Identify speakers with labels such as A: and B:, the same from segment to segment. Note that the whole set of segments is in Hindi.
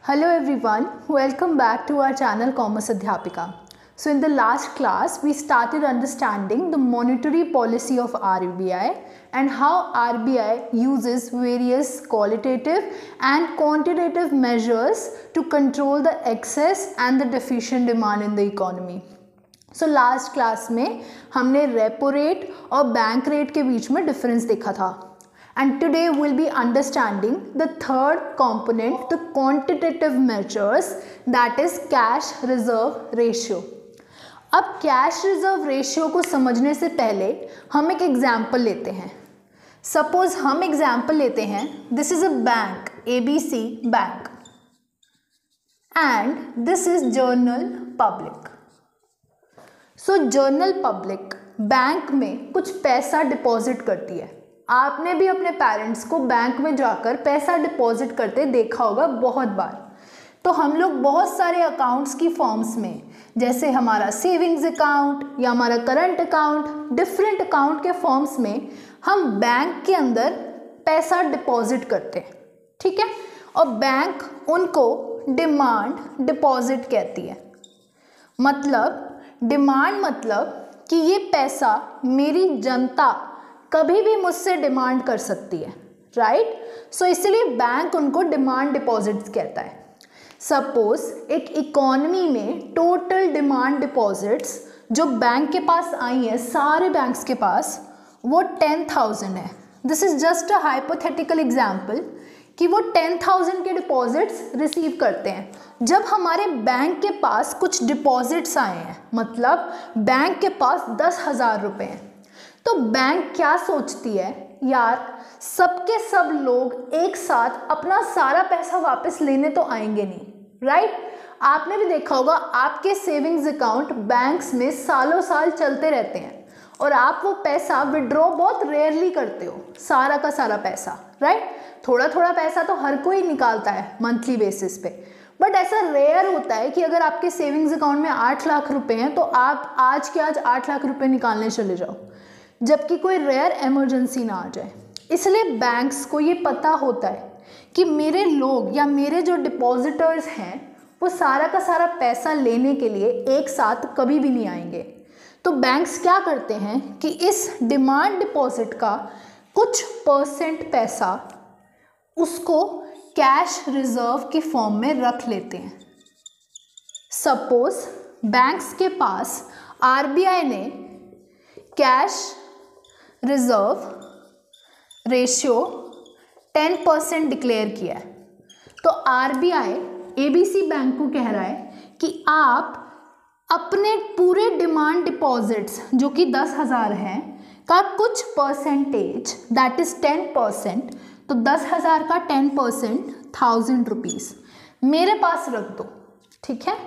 A: Hello everyone, welcome back to our channel Commerce Adhyapika. So in the last class, we started understanding the monetary policy of RBI and how RBI uses various qualitative and quantitative measures to control the excess and the deficient demand in the economy. So last class में हमने रेपो रेट और बैंक रेट के बीच में डिफरेंस देखा था. And today we'll be understanding the third component, the quantitative measures, that is cash reserve ratio. अब कैश रिजर्व रेशियो को समझने से पहले हम एक एग्जाम्पल लेते हैं. सपोज हम एग्जाम्पल लेते हैं, this is a bank, ABC bank, and this is journal public. So journal public bank में कुछ पैसा डिपॉजिट करती है. आपने भी अपने पेरेंट्स को बैंक में जाकर पैसा डिपॉजिट करते देखा होगा बहुत बार. तो हम लोग बहुत सारे अकाउंट्स की फॉर्म्स में, जैसे हमारा सेविंग्स अकाउंट या हमारा करंट अकाउंट, डिफरेंट अकाउंट के फॉर्म्स में हम बैंक के अंदर पैसा डिपॉजिट करते हैं. ठीक है, और बैंक उनको डिमांड डिपॉजिट कहती है. मतलब डिमांड मतलब कि ये पैसा मेरी जनता कभी भी मुझसे डिमांड कर सकती है, राइट. सो इसलिए बैंक उनको डिमांड डिपॉजिट्स कहता है. सपोज एक इकोनॉमी में टोटल डिमांड डिपॉजिट्स जो बैंक के पास आई है, सारे बैंक्स के पास, वो 10,000 है. This is just a hypothetical example कि वो 10,000 के डिपॉजिट्स रिसीव करते हैं. जब हमारे बैंक के पास कुछ डिपॉजिट्स आए हैं, मतलब बैंक के पास 10,000 रुपये हैं, तो बैंक क्या सोचती है, यार सबके सब लोग एक साथ अपना सारा पैसा वापस लेने तो आएंगे नहीं, राइट. आपने भी देखा होगा आपके सेविंग्स अकाउंट बैंक्स में सालों साल चलते रहते हैं और आप वो पैसा विड्रॉ बहुत रेयरली करते हो, सारा का सारा पैसा, राइट. थोड़ा थोड़ा पैसा तो हर कोई निकालता है मंथली बेसिस पे, बट ऐसा रेयर होता है कि अगर आपके सेविंग्स अकाउंट में 8 लाख रुपए हैं तो आप आज के आज 8 लाख रुपए निकालने चले जाओ, जबकि कोई रेयर इमरजेंसी ना आ जाए. इसलिए बैंक्स को ये पता होता है कि मेरे लोग या मेरे जो डिपॉजिटर्स हैं वो सारा का सारा पैसा लेने के लिए एक साथ कभी भी नहीं आएंगे. तो बैंक्स क्या करते हैं कि इस डिमांड डिपॉजिट का कुछ परसेंट पैसा उसको कैश रिजर्व की फॉर्म में रख लेते हैं. सपोज बैंक्स के पास आरबीआई ने कैश रिजर्व रेशियो 10% डिक्लेयर किया है. तो आरबीआई एबीसी बैंक को कह रहा है कि आप अपने पूरे डिमांड डिपॉजिट्स जो कि 10,000 हैं का कुछ परसेंटेज, दैट इज 10%, तो 10,000 का 10% 1,000 रुपीज़ मेरे पास रख दो. ठीक है,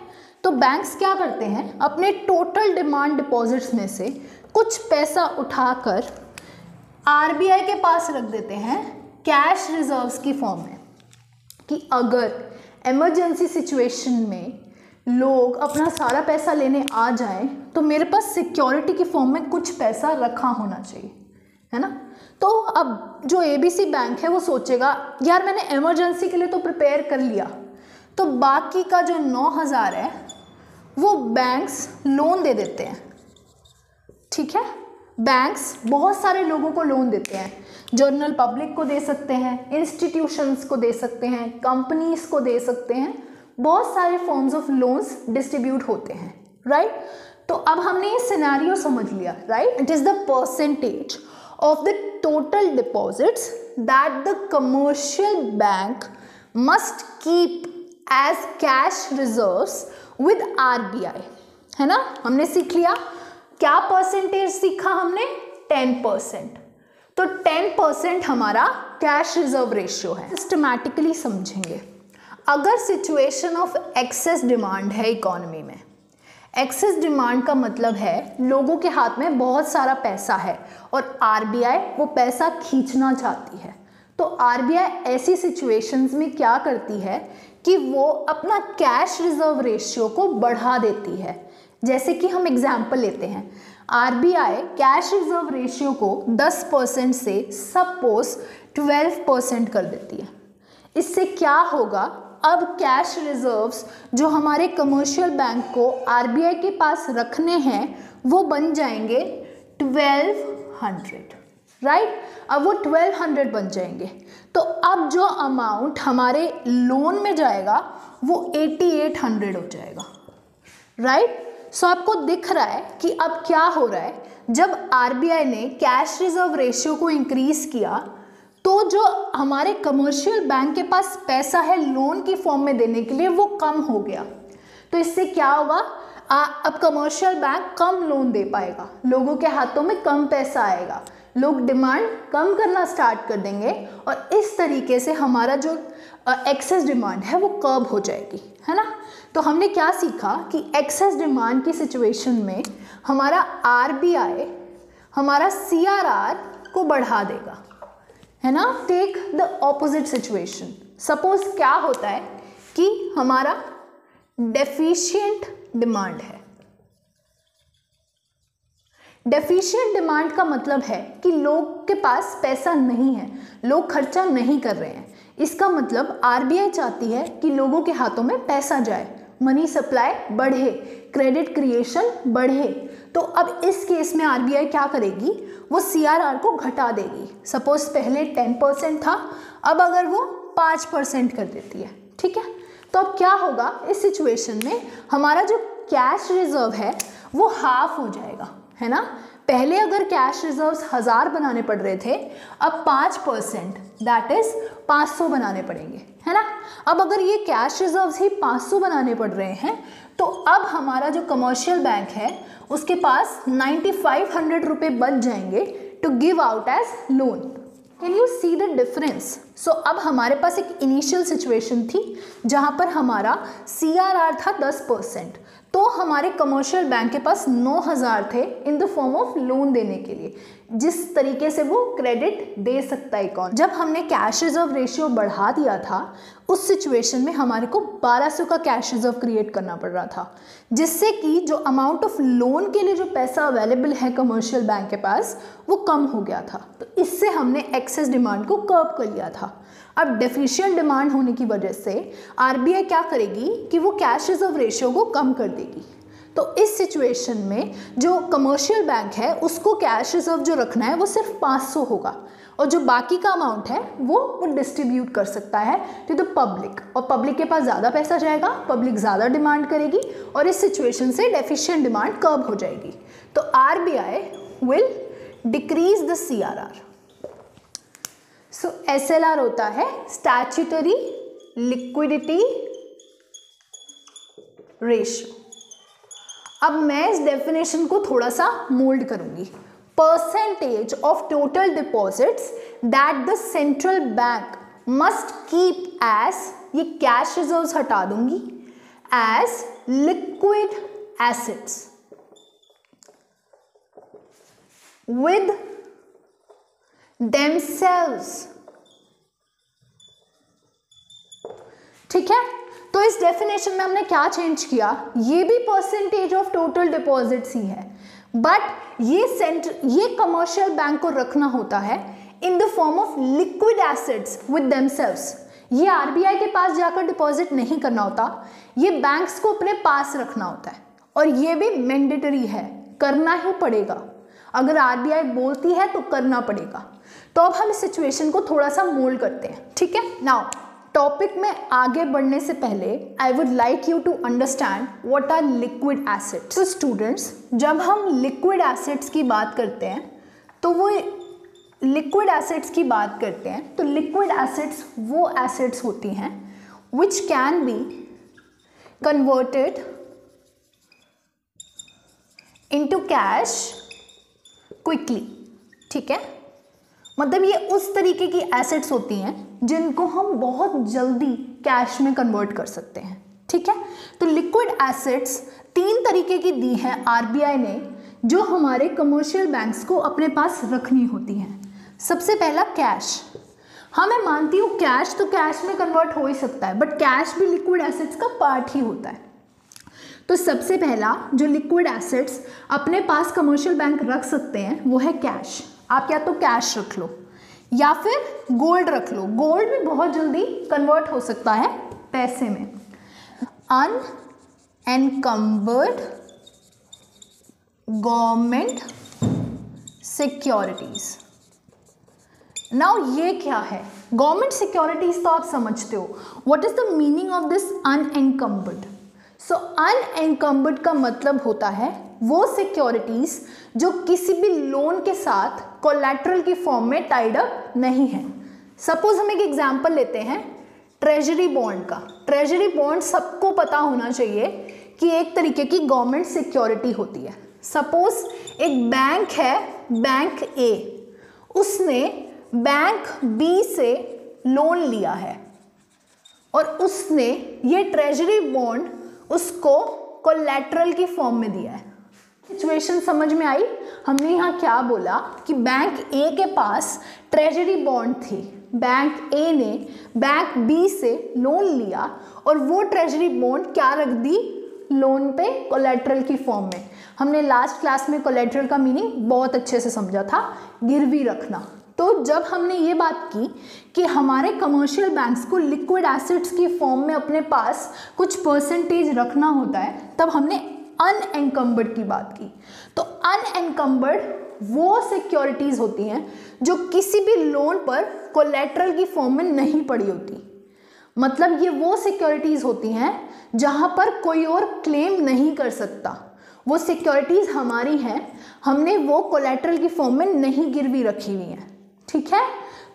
A: तो बैंक्स क्या करते हैं, अपने टोटल डिमांड डिपॉजिट्स में से कुछ पैसा उठाकर आरबीआई के पास रख देते हैं कैश रिजर्व्स की फॉर्म में, कि अगर इमरजेंसी सिचुएशन में लोग अपना सारा पैसा लेने आ जाएं तो मेरे पास सिक्योरिटी की फॉर्म में कुछ पैसा रखा होना चाहिए, है ना. तो अब जो एबीसी बैंक है वो सोचेगा, यार मैंने इमरजेंसी के लिए तो प्रिपेयर कर लिया, तो बाकी का जो 9,000 है वो बैंक्स लोन दे देते हैं. ठीक है, बैंक्स बहुत सारे लोगों को लोन देते हैं. जर्नल पब्लिक को दे सकते हैं, इंस्टीट्यूशंस को दे सकते हैं, कंपनीज को दे सकते हैं. बहुत सारे फॉर्म्स ऑफ लोन्स डिस्ट्रीब्यूट होते हैं, राइट. तो अब हमने ये सिनेरियो समझ लिया, right. It is the percentage of the total deposits that the commercial bank must keep as cash reserves with RBI, है ना. हमने सीख लिया, क्या परसेंटेज सीखा हमने, 10%. तो 10% हमारा कैश रिजर्व रेशियो है. सिस्टमैटिकली समझेंगे, अगर सिचुएशन ऑफ एक्सेस डिमांड है इकोनॉमी में, एक्सेस डिमांड का मतलब है लोगों के हाथ में बहुत सारा पैसा है और आरबीआई वो पैसा खींचना चाहती है. तो आरबीआई ऐसी सिचुएशंस में क्या करती है कि वो अपना कैश रिजर्व रेशियो को बढ़ा देती है. जैसे कि हम एग्जाम्पल लेते हैं, आरबीआई कैश रिजर्व रेशियो को 10% से सपोज 12% कर देती है. इससे क्या होगा, अब कैश रिजर्व्स जो हमारे कमर्शियल बैंक को आरबीआई के पास रखने हैं वो बन जाएंगे 1200, राइट। अब वो 1200 बन जाएंगे। तो अब जो अमाउंट हमारे लोन में जाएगा वो 8800 हो जाएगा, राइट। सो आपको दिख रहा है कि अब क्या हो रहा है, जब आरबीआई ने कैश रिजर्व रेशियो को इंक्रीज किया तो जो हमारे कमर्शियल बैंक के पास पैसा है लोन की फॉर्म में देने के लिए वो कम हो गया। तो इससे क्या होगा, अब कमर्शियल बैंक कम लोन दे पाएगा, लोगों के हाथों में कम पैसा आएगा, लोग डिमांड कम करना स्टार्ट कर देंगे और इस तरीके से हमारा जो एक्सेस डिमांड है वो कर्ब हो जाएगी, है ना। तो हमने क्या सीखा कि एक्सेस डिमांड की सिचुएशन में हमारा आरबीआई हमारा सीआरआर को बढ़ा देगा, है ना। Take the opposite situation, suppose क्या होता है कि हमारा डेफिशिएंट डिमांड है। डेफिशिएंट डिमांड का मतलब है कि लोग के पास पैसा नहीं है, लोग खर्चा नहीं कर रहे हैं। इसका मतलब आरबीआई चाहती है कि लोगों के हाथों में पैसा जाए, मनी सप्लाई बढ़े, क्रेडिट क्रिएशन बढ़े। तो अब इस केस में आरबीआई क्या करेगी, वो सीआरआर को घटा देगी। सपोज पहले 10% था, अब अगर वो 5% कर देती है, ठीक है। तो अब क्या होगा, इस सिचुएशन में हमारा जो कैश रिजर्व है वो हाफ हो जाएगा, है ना। पहले अगर कैश रिजर्व्स 1000 बनाने पड़ रहे थे, अब 5% दैट इज 500 बनाने पड़ेंगे, है ना। अब अगर ये कैश रिजर्व्स ही 500 बनाने पड़ रहे हैं तो अब हमारा जो कमर्शियल बैंक है उसके पास 9500 रुपये बच जाएंगे to give out as loan. Can you see the difference. So अब हमारे पास एक इनिशियल सिचुएशन थी जहाँ पर हमारा सीआरआर था 10%, तो हमारे कमर्शियल बैंक के पास 9000 थे in the form of loan देने के लिए, जिस तरीके से वो क्रेडिट दे सकता है कौन। जब हमने कैश रिजर्व रेशियो बढ़ा दिया था उस सिचुएशन में हमारे को 1200 का कैश रिजर्व क्रिएट करना पड़ रहा था, जिससे कि जो अमाउंट ऑफ लोन के लिए जो पैसा अवेलेबल है कमर्शियल बैंक के पास वो कम हो गया था। तो इससे हमने एक्सेस डिमांड को कर्ब कर लिया था। अब डेफिशिएंट डिमांड होने की वजह से आरबीआई क्या करेगी कि वो कैश रिजर्व रेशियो को कम कर देगी। तो इस सिचुएशन में जो कमर्शियल बैंक है उसको कैश रिजर्व जो रखना है वो सिर्फ 500 होगा और जो बाकी का अमाउंट है वो डिस्ट्रीब्यूट कर सकता है टू द पब्लिक, और पब्लिक के पास ज़्यादा पैसा जाएगा, पब्लिक ज़्यादा डिमांड करेगी और इस सिचुएशन से डेफिशिएंट डिमांड कर्ब हो जाएगी। तो RBI will decrease the CRR. So SLR होता है स्टैट्यूटरी लिक्विडिटी रेशियो। अब मैं इस डेफिनेशन को थोड़ा सा मोल्ड करूंगी। Percentage of total deposits that the central bank must keep as, ये कैश रिजर्व्स हटा दूंगी, as liquid assets with themselves। ठीक है, तो इस डेफिनेशन में हमने क्या चेंज किया, ये भी परसेंटेज ऑफ टोटल डिपॉजिट्स ही है, बट ये कमर्शियल बैंक को रखना होता है in the form of liquid assets with themselves। ये आरबीआई के पास जाकर डिपॉजिट नहीं करना होता, ये बैंक्स को अपने पास रखना होता है और ये भी मैंडेटरी है, करना ही पड़ेगा। अगर आरबीआई बोलती है तो करना पड़ेगा। तो अब हम इस सिचुएशन को थोड़ा सा मोल्ड करते हैं, ठीक है। नाउ टॉपिक में आगे बढ़ने से पहले I would like you to understand what are liquid assets. तो स्टूडेंट्स, जब हम लिक्विड एसेट्स की बात करते हैं तो लिक्विड एसेट्स वो एसेट्स होती हैं which can be converted into cash quickly, ठीक है। मतलब ये उस तरीके की एसेट्स होती हैं जिनको हम बहुत जल्दी कैश में कन्वर्ट कर सकते हैं, ठीक है। तो लिक्विड एसेट्स 3 तरीके की दी हैं आरबीआई ने जो हमारे कमर्शियल बैंक्स को अपने पास रखनी होती हैं। सबसे पहला कैश। हाँ, मैं मानती हूँ कैश तो कैश में कन्वर्ट हो ही सकता है, बट कैश भी लिक्विड एसेट्स का पार्ट ही होता है। तो सबसे पहला जो लिक्विड एसेट्स अपने पास कमर्शियल बैंक रख सकते हैं वो है कैश। आप या तो कैश रख लो या फिर गोल्ड रख लो। गोल्ड भी बहुत जल्दी कन्वर्ट हो सकता है पैसे में, अनएनकम्बर्ड गवर्नमेंट सिक्योरिटीज। नाउ ये क्या है? गवर्नमेंट सिक्योरिटीज तो आप समझते हो, what is the meaning of this unencumbered? So unencumbered का मतलब होता है वो सिक्योरिटीज जो किसी भी लोन के साथ कोलैटरल की फॉर्म में टाइड अप नहीं है। सपोज हम एक एग्जांपल लेते हैं ट्रेजरी बॉन्ड का। ट्रेजरी बॉन्ड सबको पता होना चाहिए कि एक तरीके की गवर्नमेंट सिक्योरिटी होती है। सपोज एक बैंक है, बैंक ए, उसने बैंक बी से लोन लिया है और उसने ये ट्रेजरी बॉन्ड उसको कोलैटरल की फॉर्म में दिया है। सिचुएशन समझ में आई? हमने यहाँ क्या बोला कि बैंक ए के पास ट्रेजरी बॉन्ड थी, बैंक ए ने बैंक बी से लोन लिया और वो ट्रेजरी बॉन्ड क्या रख दी? लोन पे कोलैटरल की फॉर्म में। हमने लास्ट क्लास में कोलैटरल का मीनिंग बहुत अच्छे से समझा था, गिरवी रखना। तो जब हमने ये बात की कि हमारे कमर्शियल बैंक्स को लिक्विड एसेट्स की फॉर्म में अपने पास कुछ परसेंटेज रखना होता है, तब हमने अनएनकम्बर्ड की बात की। तो अनएनकम्बर्ड वो सिक्योरिटीज होती हैं जो किसी भी लोन पर कोलैटरल की फॉर्म में नहीं पड़ी होती। मतलब ये वो सिक्योरिटीज होती हैं जहां पर कोई और क्लेम नहीं कर सकता। वो सिक्योरिटीज हमारी हैं, हमने वो कोलैटरल की फॉर्म में नहीं गिरवी रखी हुई हैं। ठीक है?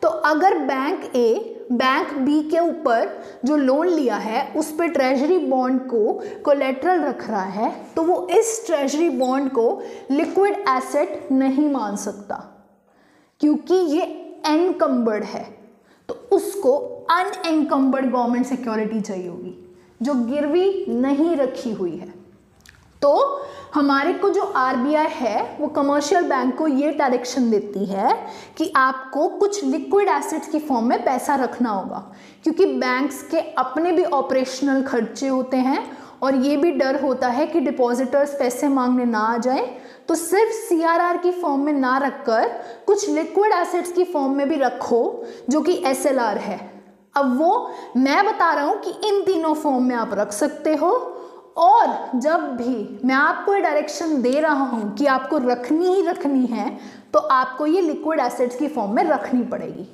A: तो अगर बैंक ए बैंक बी के ऊपर जो लोन लिया है उस पर ट्रेजरी बॉन्ड को कोलैटरल रख रहा है, तो वो इस ट्रेजरी बॉन्ड को लिक्विड एसेट नहीं मान सकता क्योंकि ये एनकम्बर्ड है। तो उसको अनएनकम्बर्ड गवर्नमेंट सिक्योरिटी चाहिए होगी जो गिरवी नहीं रखी हुई है। तो हमारे को जो आरबीआई है वो कमर्शियल बैंक को ये डायरेक्शन देती है कि आपको कुछ लिक्विड एसेट्स की फॉर्म में पैसा रखना होगा, क्योंकि बैंक्स के अपने भी ऑपरेशनल खर्चे होते हैं और ये भी डर होता है कि डिपॉजिटर्स पैसे मांगने ना आ जाए। तो सिर्फ सीआरआर की फॉर्म में ना रखकर कुछ लिक्विड एसेट्स की फॉर्म में भी रखो जो कि एसएलआर है। अब वो मैं बता रहा हूँ कि इन तीनों फॉर्म में आप रख सकते हो, और जब भी मैं आपको ये डायरेक्शन दे रहा हूँ कि आपको रखनी ही रखनी है तो आपको ये लिक्विड एसेट्स की फॉर्म में रखनी पड़ेगी।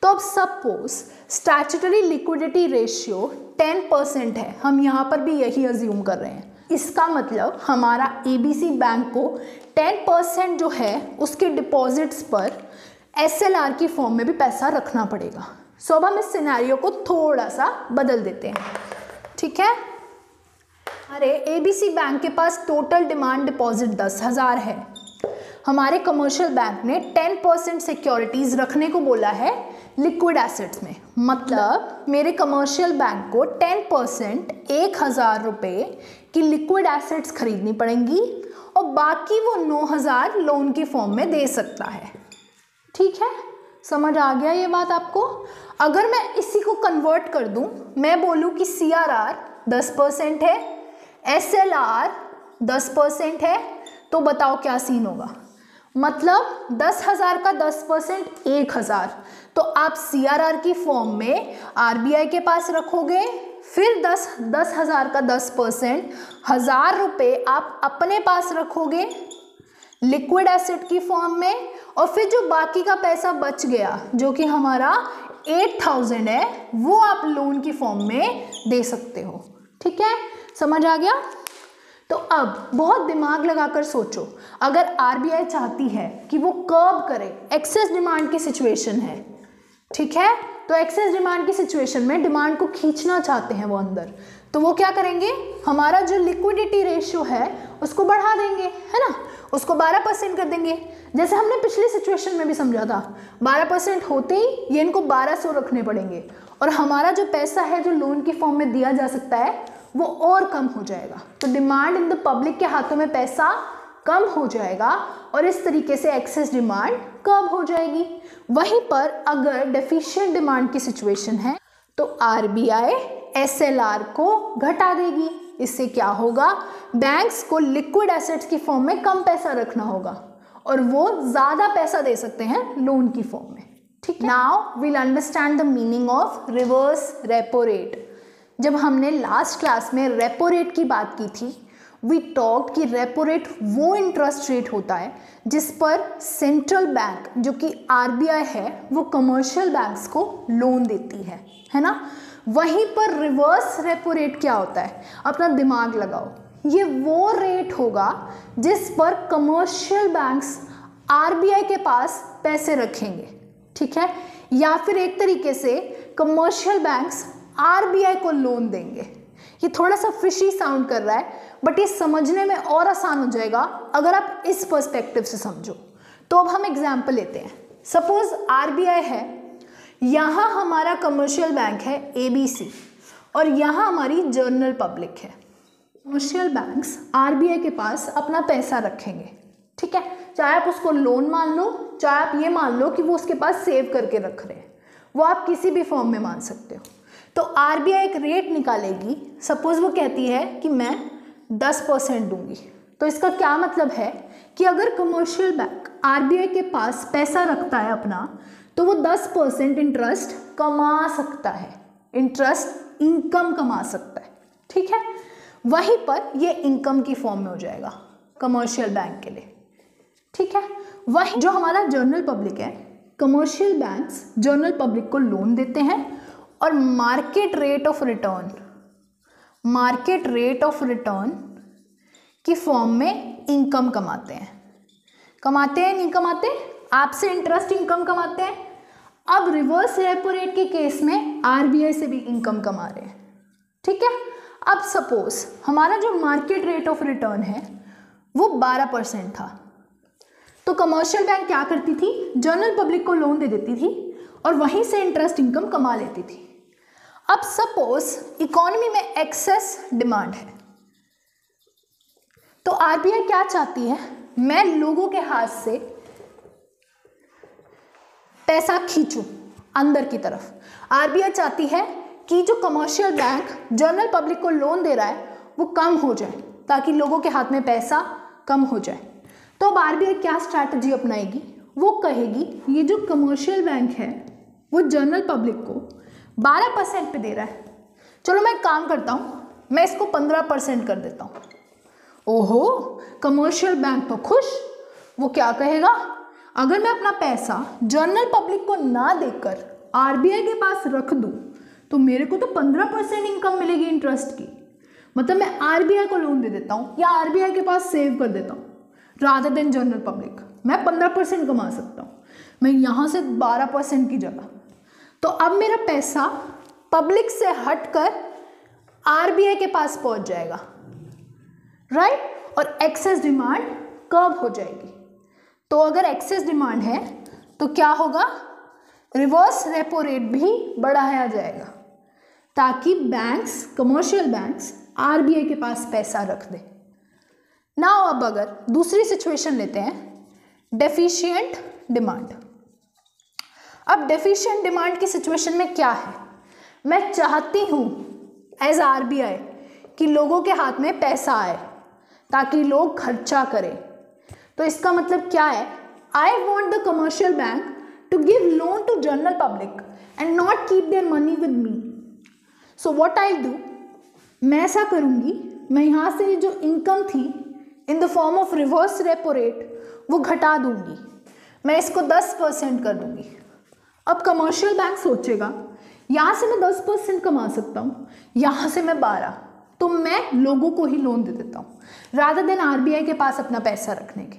A: तो अब सपोज स्टैट्यूटरी लिक्विडिटी रेशियो 10% है, हम यहाँ पर भी यही अज्यूम कर रहे हैं। इसका मतलब हमारा एबीसी बैंक को 10% जो है उसके डिपॉजिट्स पर एसएलआर की फॉर्म में भी पैसा रखना पड़ेगा। सो अब हम इस सिनेरियो को थोड़ा सा बदल देते हैं। ठीक है? अरे एबीसी बैंक के पास टोटल डिमांड डिपॉजिट 10,000 है। हमारे कमर्शियल बैंक ने 10% सिक्योरिटीज रखने को बोला है लिक्विड एसेट्स में। मतलब मेरे कमर्शियल बैंक को 10% 1,000 रुपये की लिक्विड एसेट्स खरीदनी पड़ेंगी और बाकी वो 9,000 लोन की फॉर्म में दे सकता है। ठीक है? समझ आ गया ये बात आपको? अगर मैं इसी को कन्वर्ट कर दूं, मैं बोलूं कि सीआरआर 10% है, एसएलआर 10% है, तो बताओ क्या सीन होगा? मतलब 10,000 का 10% 1,000, तो आप सीआरआर की फॉर्म में आरबीआई के पास रखोगे, फिर 10,000 का 10% 1,000 रुपये आप अपने पास रखोगे लिक्विड एसेट की फॉर्म में, और फिर जो बाकी का पैसा बच गया जो कि हमारा 8,000 है वो आप लोन की फॉर्म में दे सकते हो। ठीक है? समझ आ गया? तो अब बहुत दिमाग लगाकर सोचो, अगर आरबीआई चाहती है कि वो कर्ब करे, एक्सेस डिमांड की सिचुएशन है, ठीक है, तो एक्सेस डिमांड की सिचुएशन में डिमांड को खींचना चाहते हैं वो अंदर, तो वो क्या करेंगे? हमारा जो लिक्विडिटी रेशियो है उसको बढ़ा देंगे, है ना, उसको 12% कर देंगे। जैसे हमने पिछली सिचुएशन में भी समझा था, 12% होते ही ये इनको 1200 रखने पड़ेंगे और हमारा जो पैसा है जो लोन की फॉर्म में दिया जा सकता है वो और कम हो जाएगा। तो डिमांड इन द पब्लिक के हाथों में पैसा कम हो जाएगा और इस तरीके से एक्सेस डिमांड कम हो जाएगी। वहीं पर अगर डेफिशिएंट डिमांड की सिचुएशन है तो आरबीआई एसएलआर को घटा देगी। इससे क्या होगा? बैंक्स को लिक्विड एसेट्स की फॉर्म में कम पैसा रखना होगा और वो ज़्यादा पैसा दे सकते हैं लोन की फॉर्म में। ठीक है? Now we'll understand the meaning of reverse repo rate. जब हमने लास्ट क्लास में रेपो रेट की बात की थी, वी टॉक कि रेपो रेट वो इंटरेस्ट रेट होता है जिस पर सेंट्रल बैंक जो कि आरबीआई है वो कमर्शियल बैंक्स को लोन देती है ना। वहीं पर रिवर्स रेपो रेट क्या होता है, अपना दिमाग लगाओ, ये वो रेट होगा जिस पर कमर्शियल बैंक्स आरबीआई के पास पैसे रखेंगे, ठीक है, या फिर एक तरीके से कमर्शियल बैंक्स आरबीआई को लोन देंगे। ये थोड़ा सा फिशी साउंड कर रहा है बट ये समझने में और आसान हो जाएगा अगर आप इस पर्सपेक्टिव से समझो। तो अब हम एग्जाम्पल लेते हैं। सपोज आरबीआई है, यहाँ हमारा कमर्शियल बैंक है एबीसी और यहाँ हमारी जनरल पब्लिक है। कमर्शियल बैंक्स आरबीआई के पास अपना पैसा रखेंगे, ठीक है, चाहे आप उसको लोन मान लो, चाहे आप ये मान लो कि वो उसके पास सेव करके रख रहे हैं, वो आप किसी भी फॉर्म में मान सकते हो। तो आरबीआई एक रेट निकालेगी, सपोज वो कहती है कि मैं 10% दूंगी। तो इसका क्या मतलब है कि अगर कमर्शियल बैंक आरबीआई के पास पैसा रखता है अपना, तो वो 10% इंटरेस्ट कमा सकता है, इंटरेस्ट इनकम कमा सकता है, ठीक है। वहीं पर ये इनकम की फॉर्म में हो जाएगा कमर्शियल बैंक के लिए, ठीक है। वही जो हमारा जनरल पब्लिक है, कमर्शियल बैंक्स जनरल पब्लिक को लोन देते हैं और मार्केट रेट ऑफ रिटर्न की फॉर्म में इनकम कमाते हैं नहीं कमाते, आपसे इंटरेस्ट इनकम कमाते हैं। अब रिवर्स रेपो रेट के केस में आरबीआई से भी इनकम कमा रहे हैं, ठीक है। अब सपोज हमारा जो मार्केट रेट ऑफ रिटर्न है वो 12% था, तो कमर्शियल बैंक क्या करती थी, जनरल पब्लिक को लोन दे देती थी और वहीं से इंटरेस्ट इनकम कमा लेती थी। अब सपोज इकोनॉमी में एक्सेस डिमांड है, तो आरबीआई क्या चाहती है, मैं लोगों के हाथ से पैसा खींचूं अंदर की तरफ। आरबीआई चाहती है कि जो कमर्शियल बैंक जनरल पब्लिक को लोन दे रहा है वो कम हो जाए ताकि लोगों के हाथ में पैसा कम हो जाए। तो अब आरबीआई क्या स्ट्रैटेजी अपनाएगी, वो कहेगी ये जो कमर्शियल बैंक है वो जनरल पब्लिक को 12% पे दे रहा है, चलो मैं एक काम करता हूँ, मैं इसको 15% कर देता हूँ। ओहो, कमर्शियल बैंक तो खुश, वो क्या कहेगा, अगर मैं अपना पैसा जनरल पब्लिक को ना देकर आरबीआई के पास रख दूँ तो मेरे को तो 15% इनकम मिलेगी इंटरेस्ट की, मतलब मैं आरबीआई को लोन दे देता हूँ या आरबीआई के पास सेव कर देता हूँ रादर देन जनरल पब्लिक, मैं 15% कमा सकता हूँ, मैं यहाँ से 12% की जगह। तो अब मेरा पैसा पब्लिक से हटकर आरबीआई के पास पहुँच जाएगा, राइट। और एक्सेस डिमांड कब हो जाएगी, तो अगर एक्सेस डिमांड है तो क्या होगा, रिवर्स रेपो रेट भी बढ़ाया जाएगा ताकि बैंक्स, कमर्शियल बैंक्स आरबीआई के पास पैसा रख दे। नाउ अब अगर दूसरी सिचुएशन लेते हैं, डेफिशिएंट डिमांड। अब डेफिशिएंट डिमांड की सिचुएशन में क्या है, मैं चाहती हूँ एज आरबीआई कि लोगों के हाथ में पैसा आए ताकि लोग खर्चा करें। तो इसका मतलब क्या है, I want the commercial bank to give loan to general public and not keep their money with me. So what I'll do, मैं ऐसा करूँगी, मैं यहाँ से जो इनकम थी in the form of reverse repo rate वो घटा दूँगी, मैं इसको 10% कर दूँगी। अब कमर्शियल बैंक सोचेगा यहाँ से मैं 10% कमा सकता हूँ, यहाँ से मैं 12, तो मैं लोगों को ही लोन दे देता हूँ रादर देन आरबीआई के पास अपना पैसा रखने के।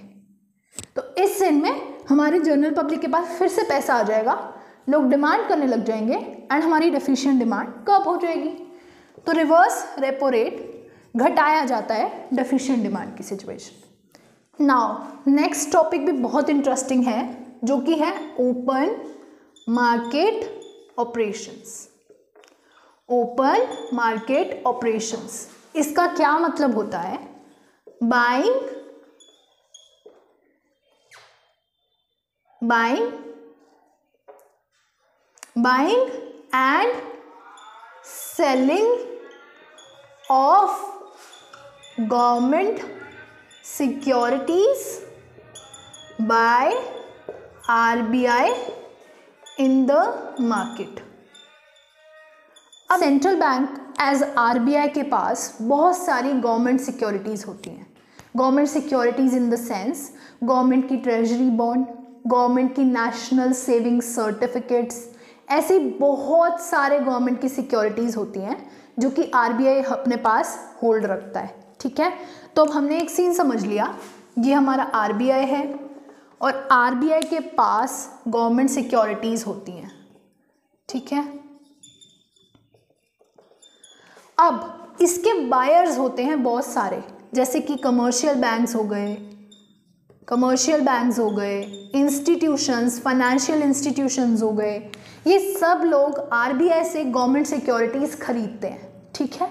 A: तो इस सीन में हमारे जनरल पब्लिक के पास फिर से पैसा आ जाएगा, लोग डिमांड करने लग जाएंगे एंड हमारी डेफिशिएंट डिमांड कब हो जाएगी। तो रिवर्स रेपो रेट घटाया जाता है डेफिशिएंट डिमांड की सिचुएशन। नाउ नेक्स्ट टॉपिक भी बहुत इंटरेस्टिंग है जो कि है open market operations. Open market operations, इसका क्या मतलब होता है, buying and selling of government securities by RBI in the market। अब सेंट्रल बैंक एज आरबीआई के पास बहुत सारी गवर्नमेंट सिक्योरिटीज़ होती हैं। Government securities in the sense government की ट्रेजरी बॉन्ड, गवर्नमेंट की नेशनल सेविंग सर्टिफिकेट्स, ऐसी बहुत सारे गवर्नमेंट की सिक्योरिटीज़ होती हैं जो कि आरबीआई अपने पास होल्ड रखता है। ठीक है, तो अब हमने एक सीन समझ लिया, ये हमारा आरबीआई है और आरबीआई के पास गवर्नमेंट सिक्योरिटीज़ होती हैं। ठीक है, अब इसके बायर्स होते हैं बहुत सारे, जैसे कि कमर्शियल बैंक्स हो गए, इंस्टीट्यूशंस, फाइनेंशियल इंस्टीट्यूशंस हो गए, ये सब लोग आरबीआई से गवर्नमेंट सिक्योरिटीज़ खरीदते हैं। ठीक है,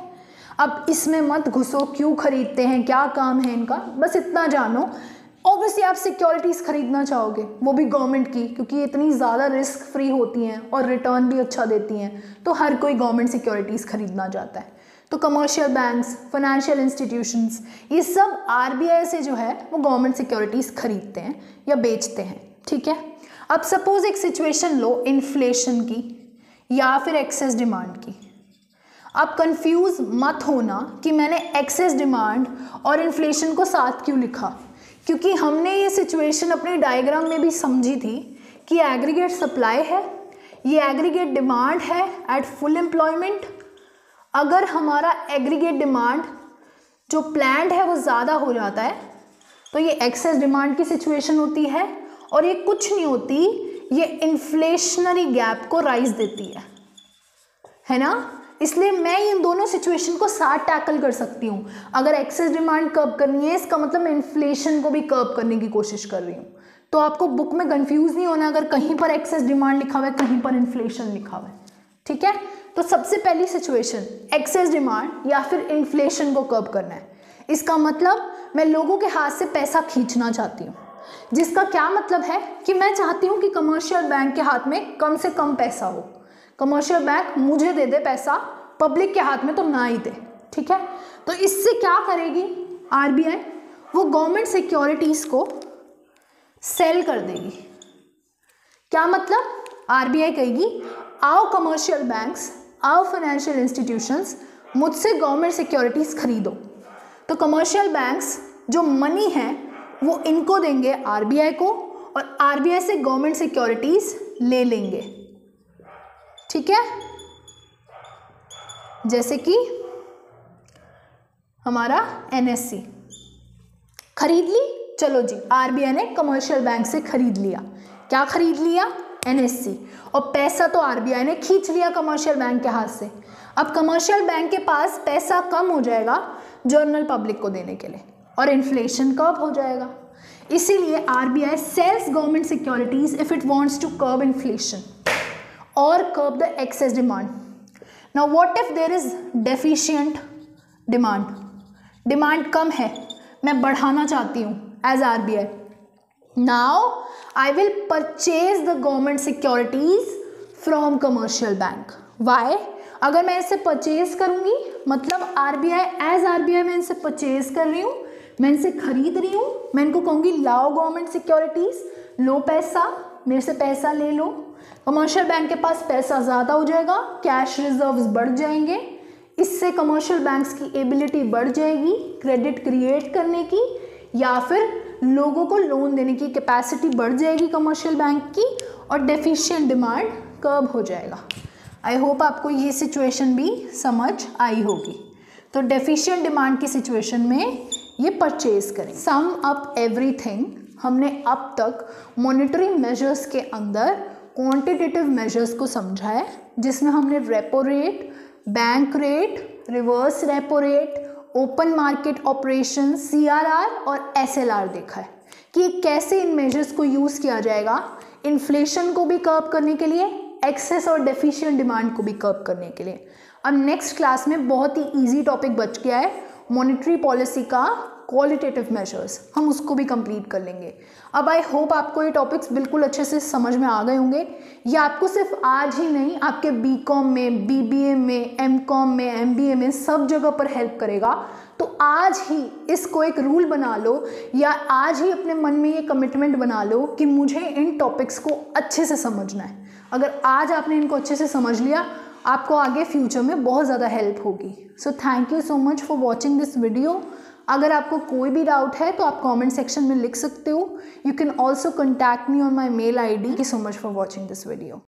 A: अब इसमें मत घुसो क्यों खरीदते हैं, क्या काम है इनका, बस इतना जानो। ऑब्वियसली आप सिक्योरिटीज़ खरीदना चाहोगे, वो भी गवर्नमेंट की, क्योंकि इतनी ज़्यादा रिस्क फ्री होती हैं और रिटर्न भी अच्छा देती हैं, तो हर कोई गवर्नमेंट सिक्योरिटीज़ खरीदना चाहता है। तो कमर्शियल बैंक्स, फाइनेंशियल इंस्टीट्यूशंस, ये सब आरबीआई से जो है वो गवर्नमेंट सिक्योरिटीज़ खरीदते हैं या बेचते हैं। ठीक है, अब सपोज एक सिचुएशन लो इन्फ्लेशन की या फिर एक्सेस डिमांड की। आप कंफ्यूज मत होना कि मैंने एक्सेस डिमांड और इन्फ्लेशन को साथ क्यों लिखा, क्योंकि हमने ये सिचुएशन अपने डायग्राम में भी समझी थी कि एग्रीगेट सप्लाई है, ये एग्रीगेट डिमांड है एट फुल एम्प्लॉयमेंट। अगर हमारा एग्रीगेट डिमांड जो प्लान्ड है वो ज़्यादा हो जाता है तो ये एक्सेस डिमांड की सिचुएशन होती है, और ये कुछ नहीं होती, ये इन्फ्लेशनरी गैप को राइज देती है ना। इसलिए मैं इन दोनों सिचुएशन को साथ टैकल कर सकती हूँ। अगर एक्सेस डिमांड कर्व करनी है, इसका मतलब मैं इन्फ्लेशन को भी कर्व करने की कोशिश कर रही हूँ। तो आपको बुक में कंफ्यूज नहीं होना अगर कहीं पर एक्सेस डिमांड लिखा हुआ है, कहीं पर इन्फ्लेशन लिखा हुआ है। ठीक है, तो सबसे पहली सिचुएशन एक्सेस डिमांड या फिर इन्फ्लेशन को कर्व करना है। इसका मतलब मैं लोगों के हाथ से पैसा खींचना चाहती हूँ, जिसका क्या मतलब है कि मैं चाहती हूँ कि कमर्शियल बैंक के हाथ में कम से कम पैसा हो। कमर्शियल बैंक मुझे दे दे पैसा, पब्लिक के हाथ में तो ना ही दे। ठीक है, तो इससे क्या करेगी आरबीआई, वो गवर्नमेंट सिक्योरिटीज़ को सेल कर देगी। क्या मतलब, आरबीआई कहेगी आओ कमर्शियल बैंक्स, आओ फाइनेंशियल इंस्टीट्यूशंस, मुझसे गवर्नमेंट सिक्योरिटीज़ खरीदो। तो कमर्शियल बैंक्स जो मनी है वो इनको देंगे आरबीआई को, और आरबीआई से गवर्नमेंट सिक्योरिटीज़ ले लेंगे। ठीक है, जैसे कि हमारा एनएससी खरीद ली, चलो जी आरबीआई ने कमर्शियल बैंक से खरीद लिया। क्या खरीद लिया, एनएससी, और पैसा तो आरबीआई ने खींच लिया कमर्शियल बैंक के हाथ से। अब कमर्शियल बैंक के पास पैसा कम हो जाएगा जनरल पब्लिक को देने के लिए, और इन्फ्लेशन कर्व हो जाएगा। इसीलिए RBI sells government securities if it wants to curb inflation और curb the excess demand. Now what if there is deficient demand, demand कम है, मैं बढ़ाना चाहती हूँ as RBI. Now I will purchase the government securities from commercial bank. Why? अगर मैं इसे परचेज करूँगी मतलब आरबीआई एज आरबीआई मैं इनसे परचेज कर रही हूँ, मैं इनसे खरीद रही हूँ, मैं इनको कहूँगी लाओ गवर्नमेंट सिक्योरिटीज़, लो पैसा, मेरे से पैसा ले लो। कमर्शियल बैंक के पास पैसा ज़्यादा हो जाएगा, कैश रिजर्व्स बढ़ जाएंगे, इससे कमर्शियल बैंक्स की एबिलिटी बढ़ जाएगी क्रेडिट क्रिएट करने की, या फिर लोगों को लोन देने की कैपेसिटी बढ़ जाएगी कमर्शियल बैंक की, और डेफिशिएंट डिमांड कर्ब हो जाएगा। आई होप आपको ये सिचुएशन भी समझ आई होगी। तो डेफिशिएंट डिमांड की सिचुएशन में ये परचेज करें। सम अप एवरीथिंग, हमने अब तक मॉनेटरी मेजर्स के अंदर क्वांटिटेटिव मेजर्स को समझा है, जिसमें हमने repo rate, bank rate, reverse repo rate, open market operation, CRR और एसएलआर देखा है कि कैसे इन मेजर्स को यूज़ किया जाएगा इन्फ्लेशन को भी कर्ब करने के लिए, एक्सेस और डेफिशिएंट डिमांड को भी कर्ब करने के लिए। अब नेक्स्ट क्लास में बहुत ही इजी टॉपिक बच गया है, मॉनेटरी पॉलिसी का क्वालिटेटिव मेजर्स, हम उसको भी कंप्लीट कर लेंगे। अब आई होप आपको ये टॉपिक्स बिल्कुल अच्छे से समझ में आ गए होंगे। ये आपको सिर्फ आज ही नहीं, आपके बीकॉम में, बीबीए में, एमकॉम में, एमबीए में, सब जगह पर हेल्प करेगा। तो आज ही इसको एक रूल बना लो, या आज ही अपने मन में ये कमिटमेंट बना लो कि मुझे इन टॉपिक्स को अच्छे से समझना है। अगर आज आपने इनको अच्छे से समझ लिया, आपको आगे फ्यूचर में बहुत ज़्यादा हेल्प होगी। So thank you so much for watching this video. अगर आपको कोई भी डाउट है तो आप कमेंट सेक्शन में लिख सकते हो। You can also contact me on my mail ID। Thank you so much for watching this video.